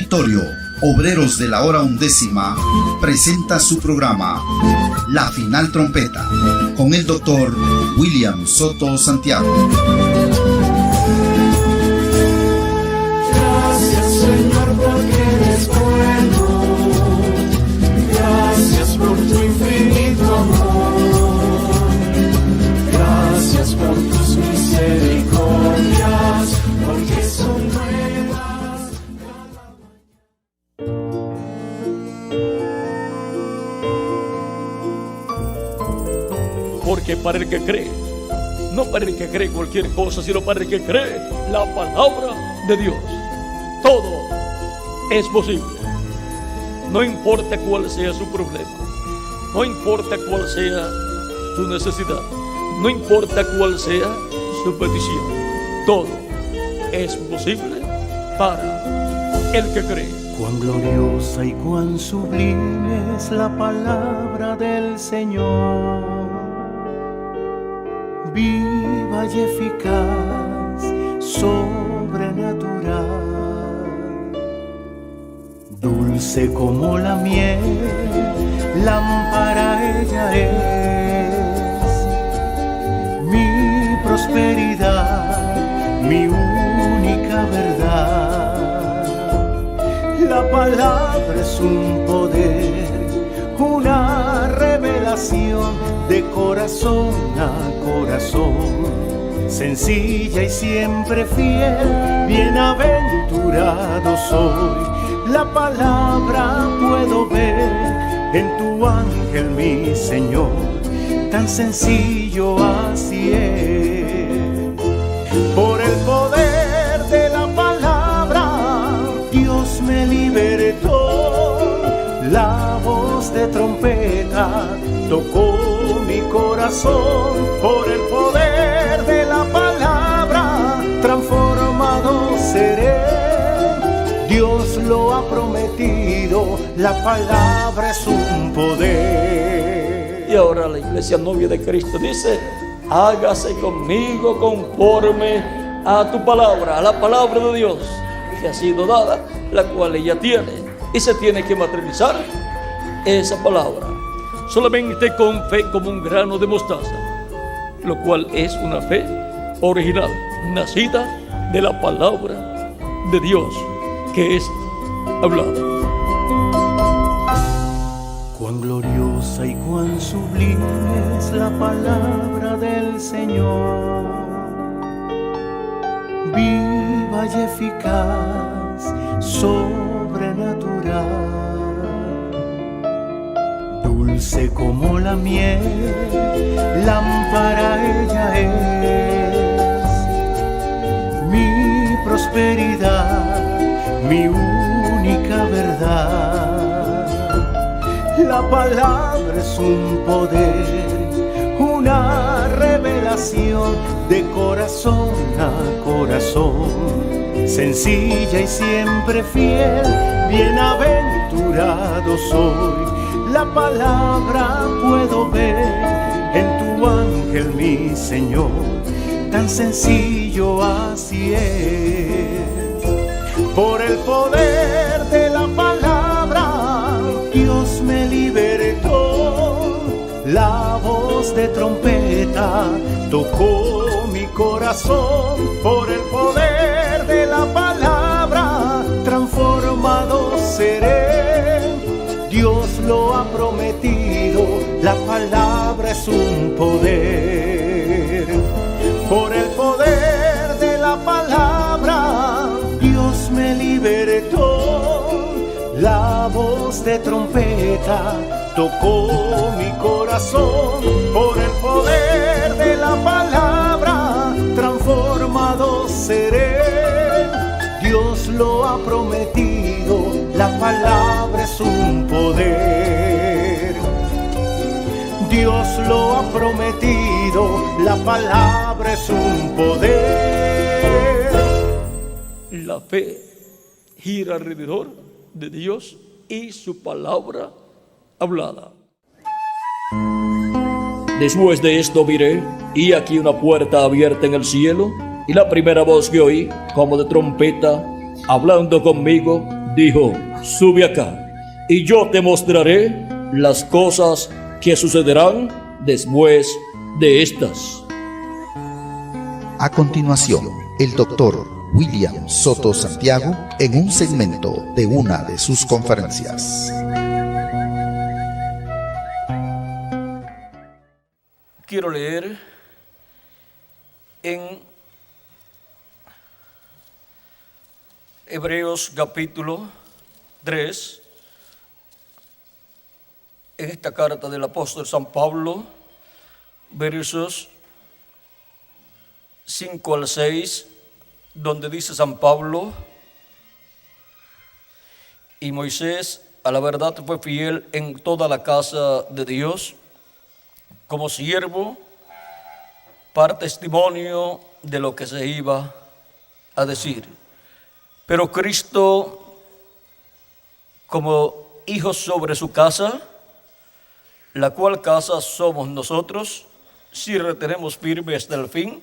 Territorio Obreros de la Hora Undécima presenta su programa La Final Trompeta con el doctor William Soto Santiago. Gracias, Señor, porque eres bueno. Gracias por tu infinito amor. Gracias por tus misericordias, porque son nuevas. Porque para el que cree, no para el que cree cualquier cosa, sino para el que cree la palabra de Dios, todo es posible. No importa cuál sea su problema, no importa cuál sea su necesidad, no importa cuál sea su petición, todo es posible para el que cree. Cuán gloriosa y cuán sublime es la palabra del Señor, viva y eficaz, sobrenatural, dulce como la miel, lámpara ella es, mi prosperidad, mi única verdad. La palabra es un poder, una revelación de corazón a corazón, sencilla y siempre fiel, bienaventurado soy. La palabra puedo ver en tu ángel, mi Señor, tan sencillo así es. Por el poder de la palabra, Dios me libertó. La voz de trompeta tocó mi corazón. Por el poder de la palabra, transformado seré. Dios lo ha prometido, la palabra es un poder. Y ahora la iglesia novia de Cristo dice: hágase conmigo conforme a tu palabra, a la palabra de Dios que ha sido dada, la cual ella tiene. Y se tiene que materializar esa palabra solamente con fe como un grano de mostaza, lo cual es una fe original, nacida de la palabra de Dios que es hablada. Cuán gloriosa y cuán sublime es la palabra del Señor, viva y eficaz, sobrenatural, dulce como la miel, lámpara ella es, mi prosperidad, mi única verdad. La palabra es un poder, una revelación de corazón a corazón, sencilla y siempre fiel, bienaventurado soy. La palabra puedo ver en tu ángel, mi Señor, tan sencillo así es. Por el poder de la palabra, Dios me libertó. La voz de trompeta tocó mi corazón. Por el poder de la palabra, transformado seré. Dios lo ha prometido, la palabra es un poder. Por el poder de la palabra, Dios me libertó. La voz de trompeta tocó mi corazón. Por el poder de la palabra, transformado seré. Dios lo ha prometido, la palabra es un poder. Dios lo ha prometido, la palabra es un poder. La fe gira alrededor de Dios y su palabra hablada. Después de esto miré, y aquí una puerta abierta en el cielo, y la primera voz que oí, como de trompeta, hablando conmigo, dijo: sube acá, y yo te mostraré las cosas que sucederán después de estas. A continuación, el doctor William Soto Santiago en un segmento de una de sus conferencias. Quiero leer en Hebreos capítulo 3, en esta carta del apóstol San Pablo, versos 5 al 6, donde dice San Pablo: y Moisés a la verdad fue fiel en toda la casa de Dios, como siervo, para testimonio de lo que se iba a decir. Pero Cristo, como hijo sobre su casa, la cual casa somos nosotros, si retenemos firme hasta el fin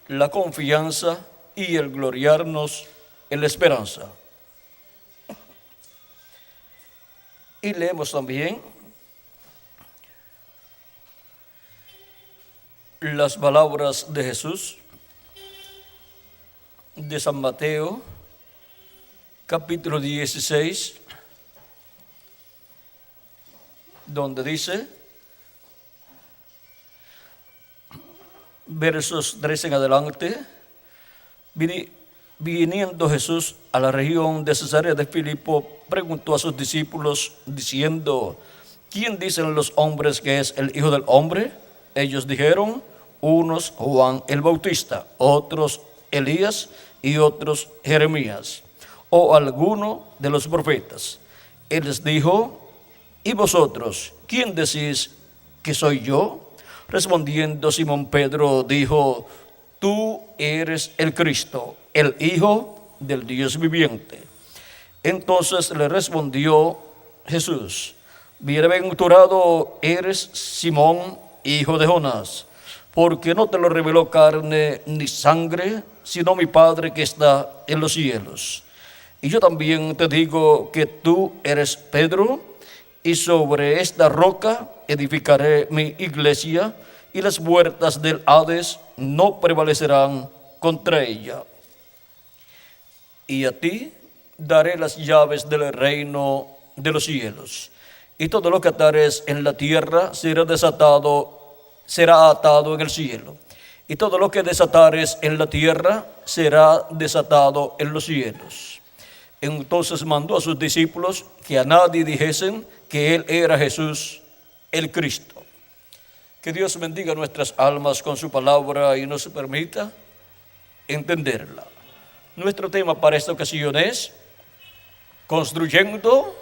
la confianza y el gloriarnos en la esperanza. Y leemos también las palabras de Jesús de San Mateo, capítulo 16, donde dice, versos 3 en adelante: viniendo Jesús a la región de Cesarea de Filipo, preguntó a sus discípulos diciendo: ¿quién dicen los hombres que es el Hijo del Hombre? Ellos dijeron: unos Juan el Bautista, otros Elías y otros Jeremías, o alguno de los profetas. Él les dijo: ¿y vosotros, quién decís que soy yo? Respondiendo Simón Pedro dijo: tú eres el Cristo, el Hijo del Dios viviente. Entonces le respondió Jesús: bienaventurado eres, Simón, hijo de Jonás, porque no te lo reveló carne ni sangre, sino mi Padre que está en los cielos. Y yo también te digo que tú eres Pedro, y sobre esta roca edificaré mi iglesia, y las puertas del Hades no prevalecerán contra ella. Y a ti daré las llaves del reino de los cielos. Y todo lo que atares en la tierra será atado en el cielo. Y todo lo que desatares en la tierra será desatado en los cielos. Entonces mandó a sus discípulos que a nadie dijesen que él era Jesús el Cristo. Que Dios bendiga nuestras almas con su palabra y nos permita entenderla. Nuestro tema para esta ocasión es construyendo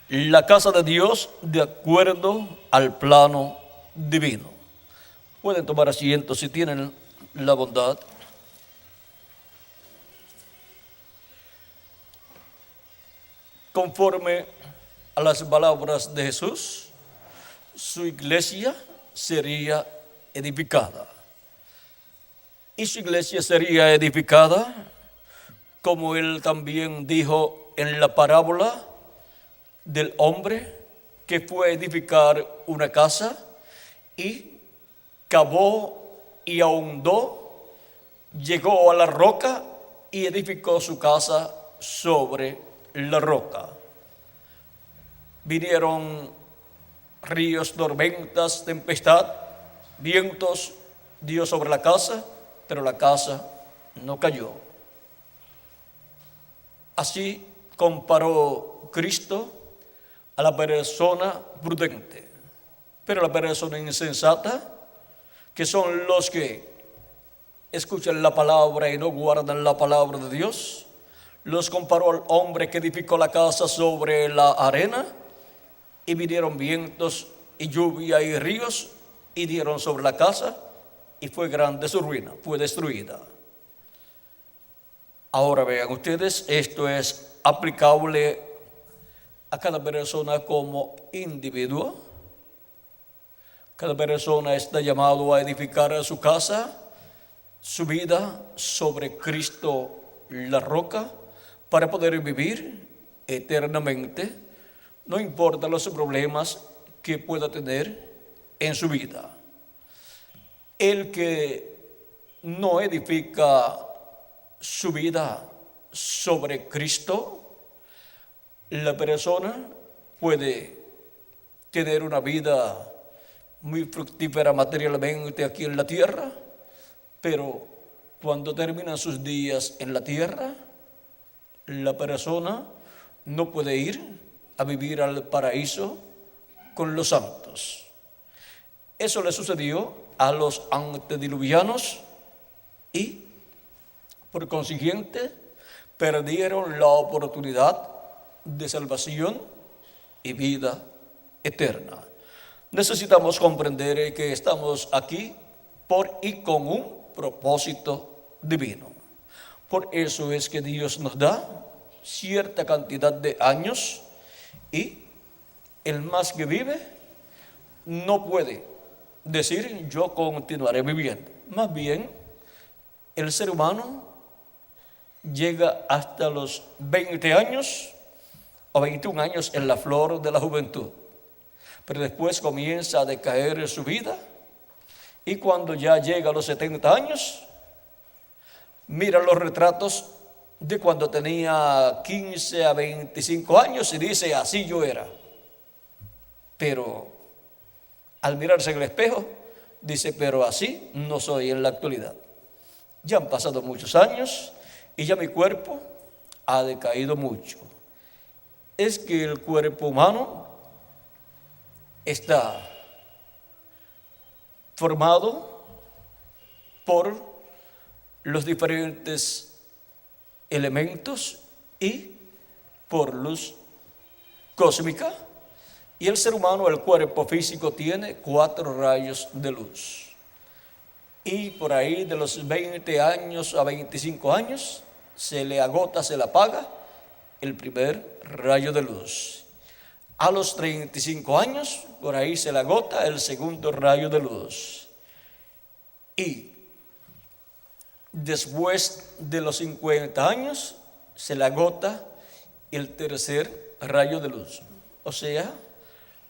la casa de Dios de acuerdo al plano divino. Pueden tomar asiento si tienen la bondad. Conforme a las palabras de Jesús, su iglesia sería edificada. Y su iglesia sería edificada, como él también dijo en la parábola del hombre que fue a edificar una casa y cavó y ahondó, llegó a la roca y edificó su casa sobre la roca. Vinieron ríos, tormentas, tempestad, vientos, dio sobre la casa, pero la casa no cayó. Así comparó Cristo a la persona prudente, pero la persona insensata, que son los que escuchan la palabra y no guardan la palabra de Dios, los comparó al hombre que edificó la casa sobre la arena, y vinieron vientos y lluvia y ríos y dieron sobre la casa, y fue grande su ruina, fue destruida. Ahora vean ustedes, esto es aplicable a cada persona como individuo. Cada persona está llamado a edificar su casa, su vida sobre Cristo la roca, para poder vivir eternamente, no importa los problemas que pueda tener en su vida. El que no edifica su vida sobre Cristo, la persona puede tener una vida muy fructífera materialmente aquí en la tierra, pero cuando terminan sus días en la tierra, la persona no puede ir a vivir al paraíso con los santos. Eso le sucedió a los antediluvianos y, por consiguiente, perdieron la oportunidad de salvación y vida eterna. Necesitamos comprender que estamos aquí por y con un propósito divino. Por eso es que Dios nos da cierta cantidad de años y el más que vive no puede decir yo continuaré viviendo. Más bien, el ser humano llega hasta los 20 años o 21 años en la flor de la juventud, pero después comienza a decaer su vida y cuando ya llega a los 70 años, mira los retratos de cuando tenía 15 a 25 años y dice, así yo era. Pero al mirarse en el espejo, dice, pero así no soy en la actualidad. Ya han pasado muchos años y ya mi cuerpo ha decaído mucho. Es que el cuerpo humano está formado por los diferentes elementos y por luz cósmica. Y el ser humano, el cuerpo físico, tiene 4 rayos de luz. Y por ahí de los 20 años a 25 años se le agota, se le apaga el primer rayo de luz. A los 35 años, por ahí se le agota el segundo rayo de luz. Y después de los 50 años, se le agota el tercer rayo de luz. O sea,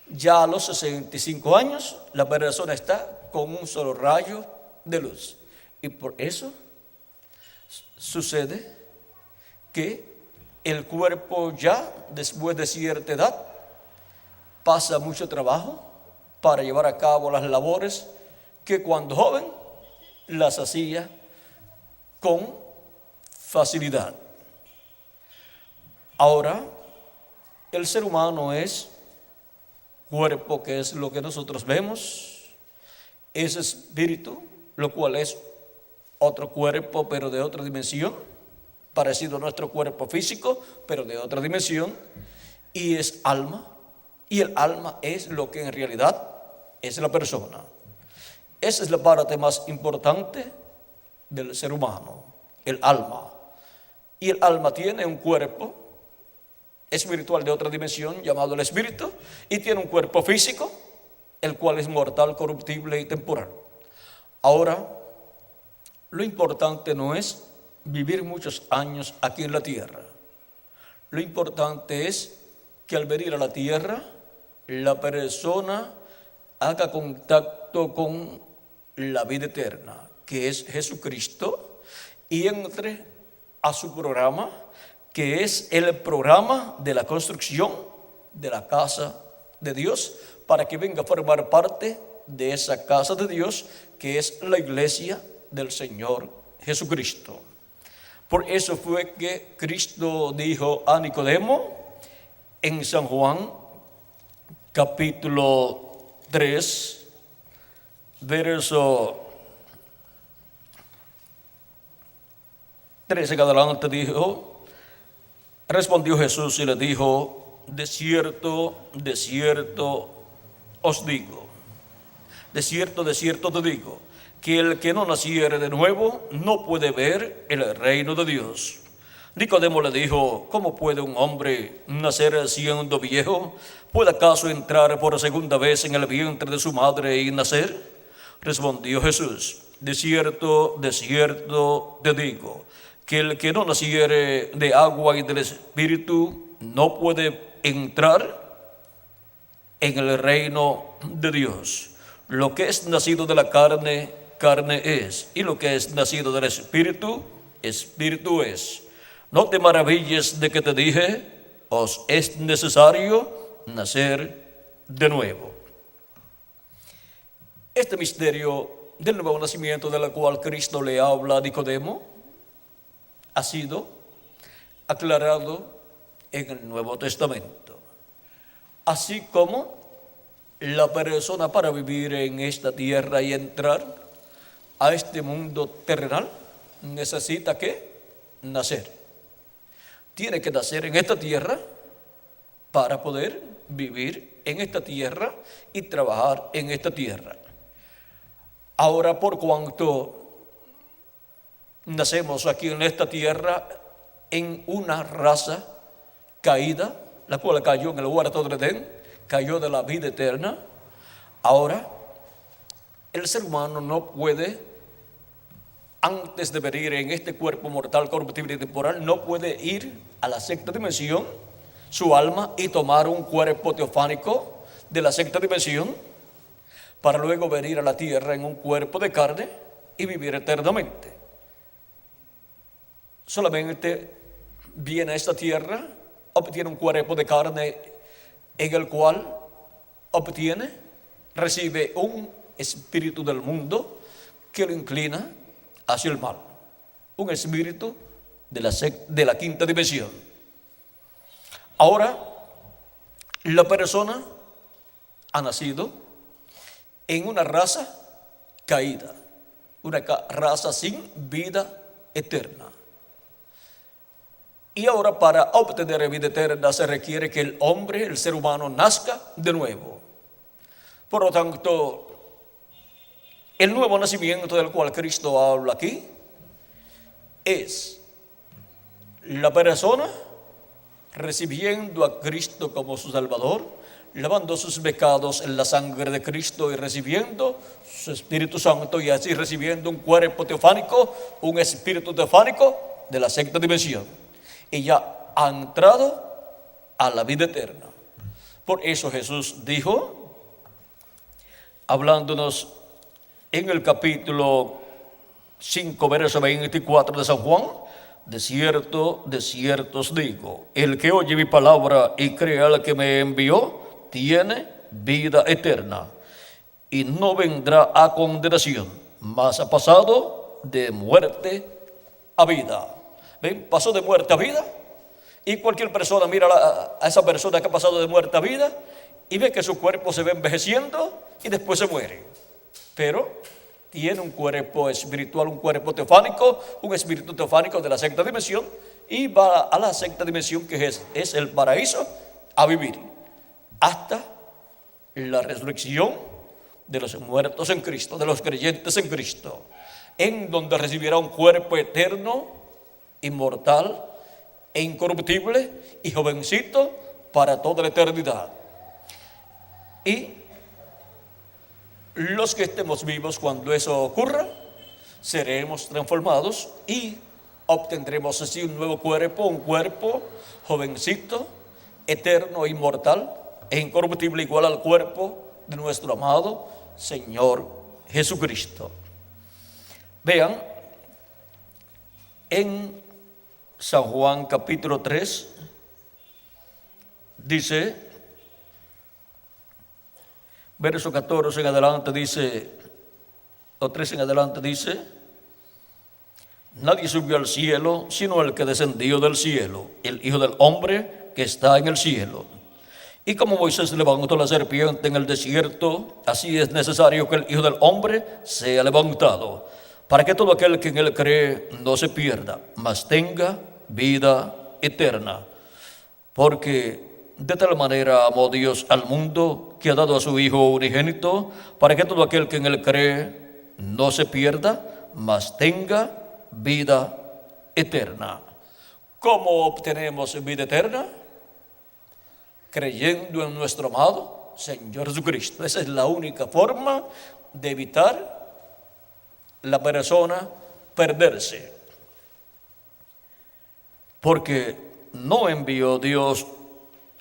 ya a los 65 años, la persona está con un solo rayo de luz. Y por eso sucede que el cuerpo ya, después de cierta edad, pasa mucho trabajo para llevar a cabo las labores que cuando joven las hacía con facilidad. Ahora, el ser humano es cuerpo, que es lo que nosotros vemos, es espíritu, lo cual es otro cuerpo, pero de otra dimensión, parecido a nuestro cuerpo físico, pero de otra dimensión, y es alma, y el alma es lo que en realidad es la persona. Esa es la parte más importante del ser humano, el alma. Y el alma tiene un cuerpo espiritual de otra dimensión llamado el espíritu, y tiene un cuerpo físico, el cual es mortal, corruptible y temporal. Ahora, lo importante no es vivir muchos años aquí en la tierra. Lo importante es que al venir a la tierra, la persona haga contacto con la vida eterna, que es Jesucristo, y entre a su programa, que es el programa de la construcción de la casa de Dios, para que venga a formar parte de esa casa de Dios, que es la iglesia del Señor Jesucristo. Por eso fue que Cristo dijo a Nicodemo en San Juan capítulo 3, verso 13 en adelante, respondió Jesús y le dijo, de cierto os digo, de cierto te digo, que el que no naciere de nuevo no puede ver el reino de Dios. Nicodemo le dijo, ¿cómo puede un hombre nacer siendo viejo? ¿Puede acaso entrar por segunda vez en el vientre de su madre y nacer? Respondió Jesús, de cierto te digo, que el que no naciere de agua y del Espíritu no puede entrar en el reino de Dios. Lo que es nacido de la carne, carne es, y lo que es nacido del Espíritu, Espíritu es. No te maravilles de que te dije, os es necesario nacer de nuevo. Este misterio del nuevo nacimiento, del cual Cristo le habla a Nicodemo, ha sido aclarado en el Nuevo Testamento. Así como la persona, para vivir en esta tierra y entrar a este mundo terrenal, necesita ¿qué? Nacer. Tiene que nacer en esta tierra para poder vivir en esta tierra y trabajar en esta tierra. Ahora, por cuanto nacemos aquí en esta tierra en una raza caída, la cual cayó en el huerto de Edén, cayó de la vida eterna, ahora el ser humano no puede, antes de venir en este cuerpo mortal, corruptible y temporal, no puede ir a la sexta dimensión, su alma, y tomar un cuerpo teofánico de la sexta dimensión, para luego venir a la tierra en un cuerpo de carne y vivir eternamente. Solamente viene a esta tierra, obtiene un cuerpo de carne en el cual recibe un espíritu del mundo que lo inclina hacia el mal. Un espíritu de la quinta dimensión. Ahora, la persona ha nacido en una raza caída, una raza sin vida eterna. Y ahora, para obtener vida eterna se requiere que el hombre, el ser humano, nazca de nuevo. Por lo tanto, el nuevo nacimiento del cual Cristo habla aquí es la persona recibiendo a Cristo como su Salvador, lavando sus pecados en la sangre de Cristo y recibiendo su Espíritu Santo, y así recibiendo un cuerpo teofánico, un espíritu teofánico de la sexta dimensión. Y ya ha entrado a la vida eterna. Por eso Jesús dijo, hablándonos en el capítulo 5, verso 24 de San Juan: de cierto os digo, el que oye mi palabra y cree al que me envió, tiene vida eterna, y no vendrá a condenación, mas ha pasado de muerte a vida. ¿Ven? Pasó de muerte a vida. Y cualquier persona mira a esa persona que ha pasado de muerte a vida y ve que su cuerpo se va envejeciendo y después se muere. Pero tiene un cuerpo espiritual, un cuerpo teofánico, un espíritu teofánico de la sexta dimensión, y va a la sexta dimensión, que es el paraíso, a vivir hasta la resurrección de los muertos en Cristo, de los creyentes en Cristo, en donde recibirá un cuerpo eterno, inmortal e incorruptible y jovencito para toda la eternidad. Y los que estemos vivos cuando eso ocurra, seremos transformados y obtendremos así un nuevo cuerpo, un cuerpo jovencito, eterno, inmortal e incorruptible, igual al cuerpo de nuestro amado Señor Jesucristo. Vean, en San Juan capítulo 3 dice, verso 14 en adelante dice, o 13 en adelante dice: nadie subió al cielo sino el que descendió del cielo, el Hijo del Hombre que está en el cielo. Y como Moisés levantó la serpiente en el desierto, así es necesario que el Hijo del Hombre sea levantado, para que todo aquel que en él cree no se pierda, mas tenga vida eterna. Porque de tal manera amó Dios al mundo, que ha dado a su Hijo unigénito, para que todo aquel que en él cree no se pierda, mas tenga vida eterna. ¿Cómo obtenemos vida eterna? Creyendo en nuestro amado Señor Jesucristo. Esa es la única forma de evitar la persona perderse. Porque no envió Dios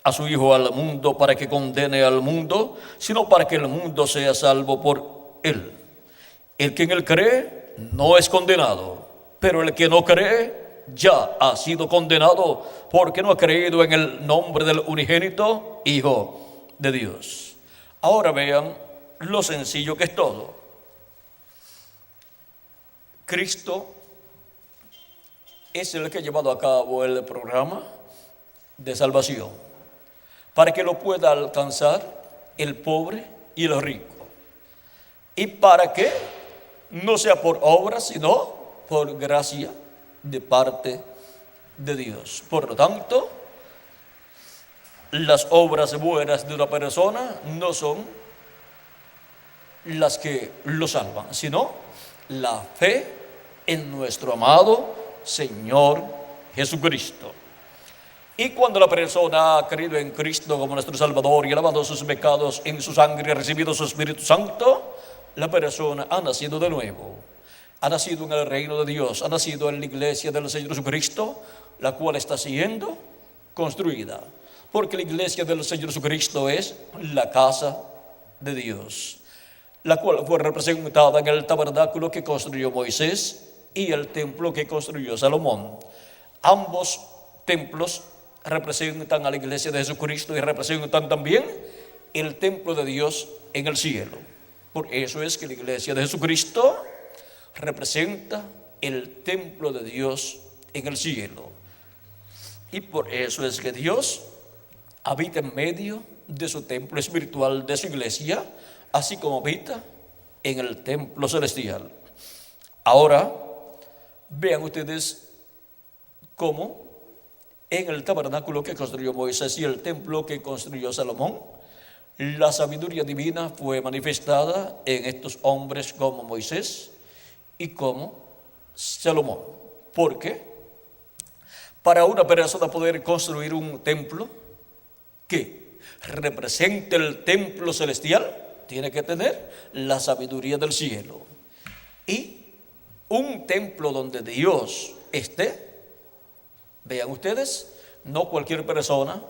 a su Hijo al mundo para que condene al mundo, sino para que el mundo sea salvo por él. El que en él cree no es condenado, pero el que no cree ya ha sido condenado porque no ha creído en el nombre del unigénito Hijo de Dios. Ahora vean lo sencillo que es todo. Cristo es el que ha llevado a cabo el programa de salvación para que lo pueda alcanzar el pobre y el rico, y para que no sea por obras sino por gracia de parte de Dios. Por lo tanto, las obras buenas de una persona no son las que lo salvan, sino la fe en nuestro amado Señor Jesucristo. Y cuando la persona ha creído en Cristo como nuestro Salvador y ha lavado sus pecados en su sangre y ha recibido su Espíritu Santo, la persona ha nacido de nuevo, ha nacido en el reino de Dios, ha nacido en la iglesia del Señor Jesucristo, la cual está siendo construida, porque la iglesia del Señor Jesucristo es la casa de Dios, la cual fue representada en el tabernáculo que construyó Moisés y el templo que construyó Salomón. Ambos templos representan a la iglesia de Jesucristo y representan también el templo de Dios en el cielo. Por eso es que la iglesia de Jesucristo representa el templo de Dios en el cielo. Y por eso es que Dios habita en medio de su templo espiritual, de su iglesia, así como habita en el templo celestial. Ahora, vean ustedes cómo en el tabernáculo que construyó Moisés y el templo que construyó Salomón, la sabiduría divina fue manifestada en estos hombres como Moisés y como Salomón. ¿Por qué? Para una persona poder construir un templo que represente el templo celestial, tiene que tener la sabiduría del cielo. Y un templo donde Dios esté, vean ustedes, no cualquier persona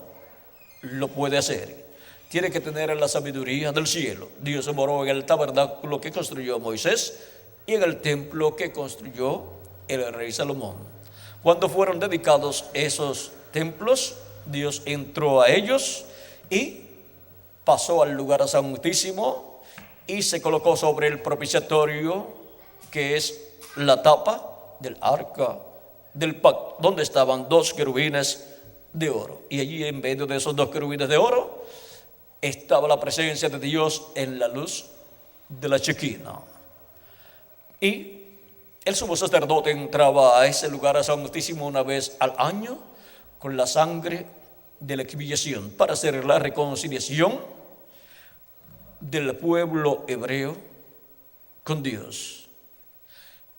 lo puede hacer. Tiene que tener la sabiduría del cielo. Dios moró en el tabernáculo que construyó Moisés y en el templo que construyó el rey Salomón. Cuando fueron dedicados esos templos, Dios entró a ellos y pasó al lugar santísimo y se colocó sobre el propiciatorio, que es la tapa del arca del pacto, donde estaban dos querubines de oro. Y allí en medio de esos dos querubines de oro estaba la presencia de Dios en la luz de la Shequina. Y el sumo sacerdote entraba a ese lugar santísimo una vez al año con la sangre de la expiación para hacer la reconciliación del pueblo hebreo con Dios.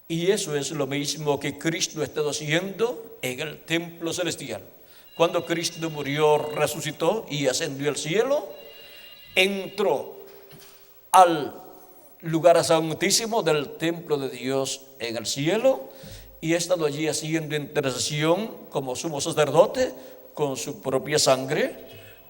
Y eso es lo mismo que Cristo está haciendo en el templo celestial. Cuando Cristo murió, resucitó y ascendió al cielo, entró al lugar santísimo del templo de Dios en el cielo y ha estado allí haciendo intercesión como sumo sacerdote con su propia sangre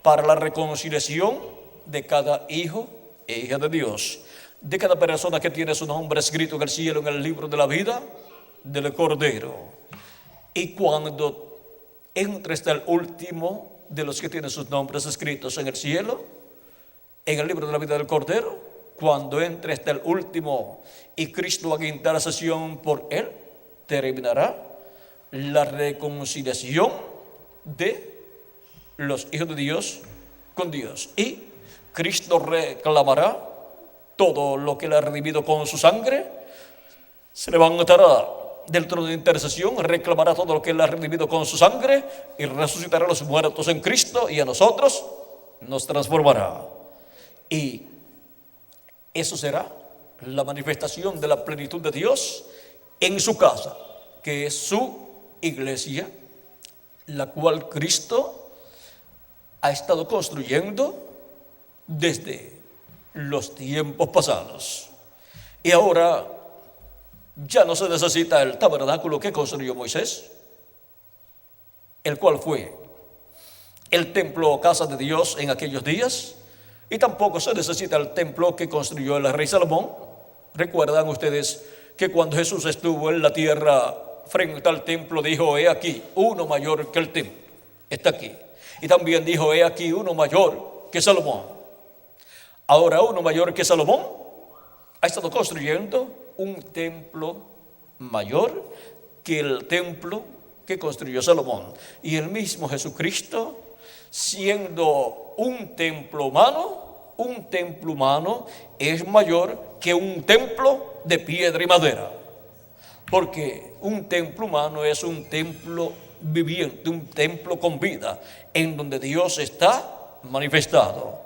para la reconciliación de cada hijo e hija de Dios, de cada persona que tiene su nombre escrito en el cielo, en el libro de la vida del Cordero. Y cuando entra hasta el último de los que tienen sus nombres escritos en el cielo, en el libro de la vida del Cordero, cuando entre hasta el último y Cristo haga intercesión por él, terminará la reconciliación de los hijos de Dios con Dios. Y Cristo reclamará todo lo que él ha redimido con su sangre, se levantará del trono de intercesión, reclamará todo lo que él ha redimido con su sangre y resucitará a los muertos en Cristo y a nosotros nos transformará. Y eso será la manifestación de la plenitud de Dios en su casa, que es su iglesia, la cual Cristo ha estado construyendo desde los tiempos pasados. Y ahora ya no se necesita el tabernáculo que construyó Moisés. el cual fue el templo o casa de Dios en aquellos días, y tampoco se necesita el templo que construyó el rey Salomón. Recuerdan ustedes que cuando Jesús estuvo en la tierra frente al templo, dijo: he aquí uno mayor que el templo, está aquí. Y también dijo: he aquí uno mayor que Salomón. Ahora uno mayor que Salomón ha estado construyendo un templo mayor que el templo que construyó Salomón. Y el mismo Jesucristo, siendo un templo humano, es mayor que un templo de piedra y madera. Porque un templo humano es un templo viviente, un templo con vida, en donde Dios está manifestado.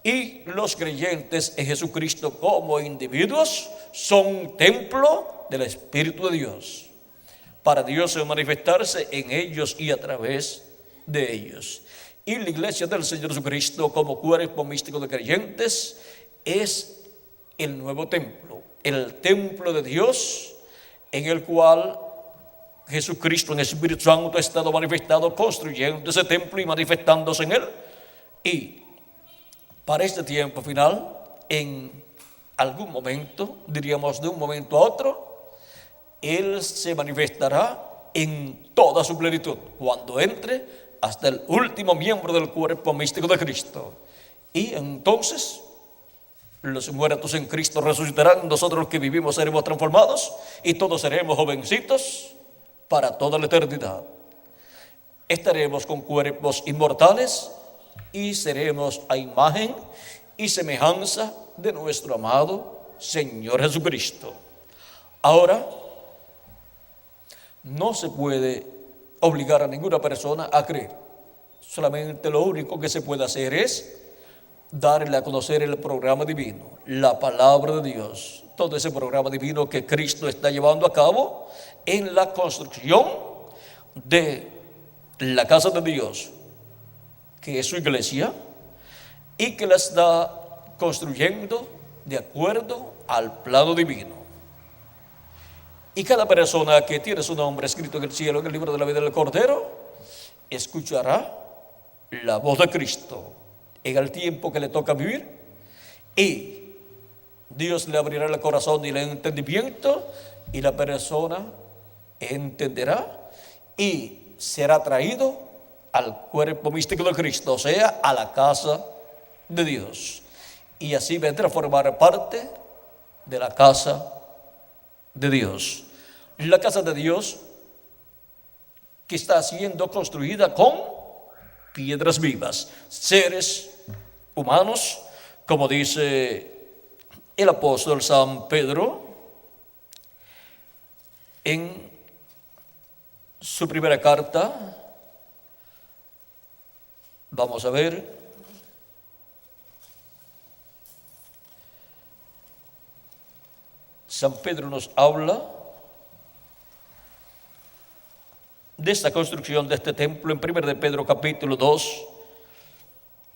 Y los creyentes en Jesucristo como individuos son un templo del Espíritu de Dios, para Dios manifestarse en ellos y a través de ellos. Y la iglesia del Señor Jesucristo como cuerpo místico de creyentes es el nuevo templo, el templo de Dios, en el cual Jesucristo en el Espíritu Santo ha estado manifestado, construyendo ese templo y manifestándose en él. Y para este tiempo final, en algún momento, diríamos de un momento a otro, Él se manifestará en toda su plenitud, cuando entre hasta el último miembro del cuerpo místico de Cristo. Y entonces los muertos en Cristo resucitarán, nosotros los que vivimos seremos transformados y todos seremos jovencitos para toda la eternidad. Estaremos con cuerpos inmortales y seremos a imagen y semejanza de nuestro amado Señor Jesucristo. Ahora, no se puede obligar a ninguna persona a creer. Solamente lo único que se puede hacer es darle a conocer el programa divino, la palabra de Dios, todo ese programa divino que Cristo está llevando a cabo en la construcción de la casa de Dios, que es su iglesia, y que la está construyendo de acuerdo al plano divino. Y cada persona que tiene su nombre escrito en el cielo, en el libro de la vida del Cordero, escuchará la voz de Cristo en el tiempo que le toca vivir, y Dios le abrirá el corazón y el entendimiento, y la persona entenderá y será traído al cuerpo místico de Cristo, o sea, a la casa de Dios, y así vendrá a formar parte de la casa de Dios. La casa de Dios que está siendo construida con piedras vivas, seres humanos, como dice el apóstol San Pedro en su primera carta. Vamos a ver. San Pedro nos habla de esta construcción de este templo en 1 de Pedro capítulo 2,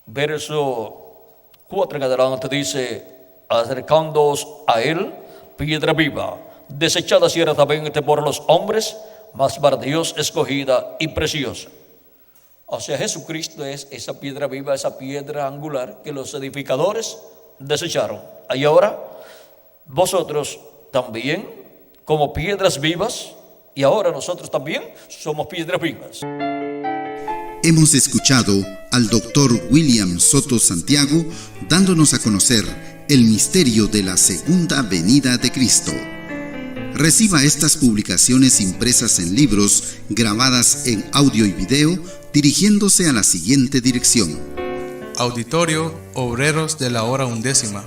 verso 4 en adelante, dice: acercándoos a él, piedra viva, desechada ciertamente por los hombres, mas para Dios escogida y preciosa. O sea, Jesucristo es esa piedra viva, esa piedra angular que los edificadores desecharon. Y ahora vosotros también, como piedras vivas, y ahora nosotros también somos piedras vivas. Hemos escuchado al doctor William Soto Santiago dándonos a conocer el misterio de la segunda venida de Cristo. Reciba estas publicaciones impresas en libros, grabadas en audio y video, dirigiéndose a la siguiente dirección: Auditorio Obreros de la Hora Undécima,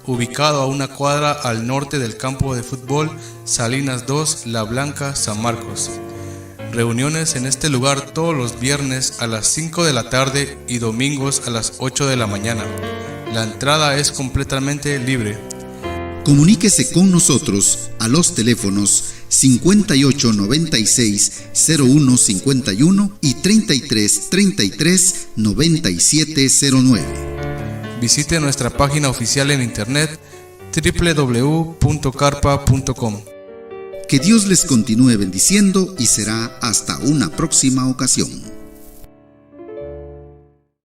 ubicado a una cuadra al norte del campo de fútbol Salinas 2, La Blanca, San Marcos. Reuniones en este lugar todos los viernes a las 5 de la tarde y domingos a las 8 de la mañana. La entrada es completamente libre. Comuníquese con nosotros a los teléfonos 5896-0151 y 3333-9709. Visite nuestra página oficial en internet www.carpa.com. Que Dios les continúe bendiciendo y será hasta una próxima ocasión.